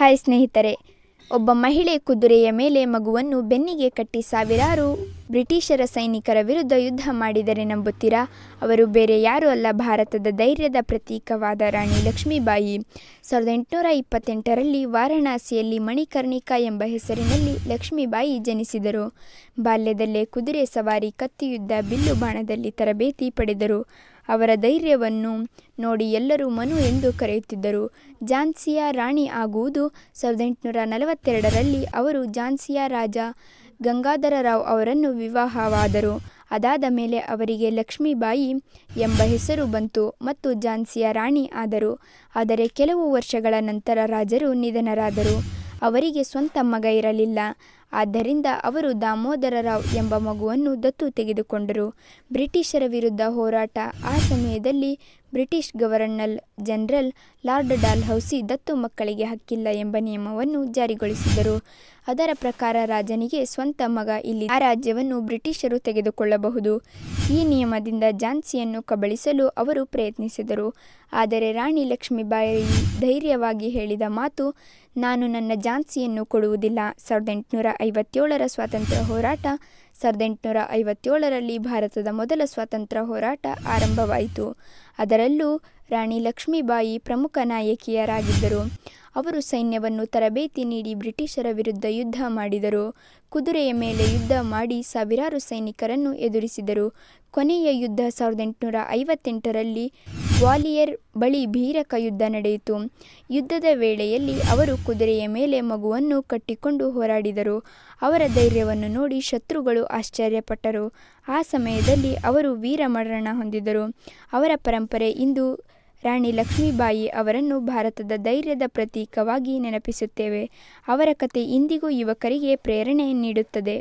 Hi ಸ್ನೇಹಿತರೆ, ಒಬ್ಬ ಮಹಿಳೆ ಕುದುರೆಯ ಮೇಲೆ ಮಗುವನ್ನು ಬೆನ್ನಿಗೆ ಕಟ್ಟಿ ಸಾವಿರಾರು ಬ್ರಿಟಿಷರ ಸೈನಿಕರ ವಿರುದ್ಧ ಯುದ್ಧ ಮಾಡಿದರೆ ನಂಬುತ್ತೀರಾ? ಅವರು ಬೇರೆ ಯಾರೂ ಅಲ್ಲ, ಭಾರತದ ಧೈರ್ಯದ ಪ್ರತೀಕವಾದ ರಾಣಿ ಲಕ್ಷ್ಮೀಬಾಯಿ. 1828ರಲ್ಲಿ ವಾರಣಾಸಿಯಲ್ಲಿ ಮಣಿಕರ್ಣಿಕಾ ಎಂಬ ಹೆಸರಿನಲ್ಲಿ ಲಕ್ಷ್ಮೀಬಾಯಿ ಜನಿಸಿದರು. ಬಾಲ್ಯದಲ್ಲೇ ಕುದುರೆ ಸವಾರಿ, ಕತ್ತಿಯುದ್ಧ, ಬಿಲ್ಲು ಬಾಣದಲ್ಲಿ ತರಬೇತಿ ಪಡೆದರು. ಅವರ ಧೈರ್ಯವನ್ನು ನೋಡಿ ಎಲ್ಲರೂ ಮನು ಎಂದು ಕರೆಯುತ್ತಿದ್ದರು. ಝಾನ್ಸಿಯ ರಾಣಿ ಆಗುವುದು 1842ರಲ್ಲಿ ಅವರು ಝಾನ್ಸಿಯ ರಾಜ ಗಂಗಾಧರರಾವ್ ಅವರನ್ನು ವಿವಾಹವಾದರು. ಅದಾದ ಮೇಲೆ ಅವರಿಗೆ ಲಕ್ಷ್ಮೀಬಾಯಿ ಎಂಬ ಹೆಸರು ಬಂತು ಮತ್ತು ಝಾನ್ಸಿಯ ರಾಣಿ ಆದರು. ಆದರೆ ಕೆಲವು ವರ್ಷಗಳ ನಂತರ ರಾಜರು ನಿಧನರಾದರು. ಅವರಿಗೆ ಸ್ವಂತ ಮಗ ಇರಲಿಲ್ಲ. ಆದ್ದರಿಂದ ಅವರು ದಾಮೋದರರಾವ್ ಎಂಬ ಮಗುವನ್ನು ದತ್ತು ತೆಗೆದುಕೊಂಡರು. ಬ್ರಿಟಿಷರ ವಿರುದ್ಧ ಹೋರಾಟ. ಆ ಸಮಯದಲ್ಲಿ British governor general lord Dalhousie ದತ್ತು ಮಕ್ಕಳಿಗೆ ಹಕ್ಕಿಲ್ಲ ಎಂಬ ನಿಯಮವನ್ನು ಜಾರಿಗೊಳಿಸಿದರು. ಅದರ ಪ್ರಕಾರ ರಾಜನಿಗೆ ಸ್ವಂತ ಮಗ ಇಲ್ಲಿ ಆ ರಾಜ್ಯವನ್ನು ಬ್ರಿಟಿಷರು ತೆಗೆದುಕೊಳ್ಳಬಹುದು. ಈ ನಿಯಮದಿಂದ ಝಾನ್ಸಿಯನ್ನು ಕಬಳಿಸಲು ಅವರು ಪ್ರಯತ್ನಿಸಿದರು. ಆದರೆ ರಾಣಿ ಲಕ್ಷ್ಮೀಬಾಯಿ ಧೈರ್ಯವಾಗಿ ಹೇಳಿದ ಮಾತು, ನಾನು ನನ್ನ ಝಾನ್ಸಿಯನ್ನು ಕೊಡುವುದಿಲ್ಲ. 1857ರ ಸ್ವಾತಂತ್ರ್ಯ ಹೋರಾಟ. 1857ರಲ್ಲಿ ಭಾರತದ ಮೊದಲ ಸ್ವಾತಂತ್ರ್ಯ ಹೋರಾಟ ಆರಂಭವಾಯಿತು. ಅದರಲ್ಲೂ ರಾಣಿ ಲಕ್ಷ್ಮೀಬಾಯಿ ಪ್ರಮುಖ ನಾಯಕಿಯರಾಗಿದ್ದರು. ಅವರು ಸೈನ್ಯವನ್ನು ತರಬೇತಿ ನೀಡಿ ಬ್ರಿಟಿಷರ ವಿರುದ್ಧ ಯುದ್ಧ ಮಾಡಿದರು. ಕುದುರೆಯ ಮೇಲೆ ಯುದ್ಧ ಮಾಡಿ ಸಾವಿರಾರು ಸೈನಿಕರನ್ನು ಎದುರಿಸಿದರು. ಕೊನೆಯ ಯುದ್ಧ 1858ರಲ್ಲಿ ಗ್ವಾಲಿಯರ್ ಬಳಿ ಭೀರಕ ಯುದ್ಧ ನಡೆಯಿತು. ಯುದ್ಧದ ವೇಳೆಯಲ್ಲಿ ಅವರು ಕುದುರೆಯ ಮೇಲೆ ಮಗುವನ್ನು ಕಟ್ಟಿಕೊಂಡು ಹೋರಾಡಿದರು. ಅವರ ಧೈರ್ಯವನ್ನು ನೋಡಿ ಶತ್ರುಗಳು ಆಶ್ಚರ್ಯಪಟ್ಟರು. ಆ ಸಮಯದಲ್ಲಿ ಅವರು ವೀರಮರಣ ಹೊಂದಿದರು. ಅವರ ಪರಂಪರೆ ಇಂದು ರಾಣಿ ಲಕ್ಷ್ಮೀಬಾಯಿ ಅವರನ್ನು ಭಾರತದ ಧೈರ್ಯದ ಪ್ರತೀಕವಾಗಿ ನೆನಪಿಸುತ್ತೇವೆ. ಅವರ ಕತೆ ಇಂದಿಗೂ ಯುವಕರಿಗೆ ಪ್ರೇರಣೆ ನೀಡುತ್ತದೆ.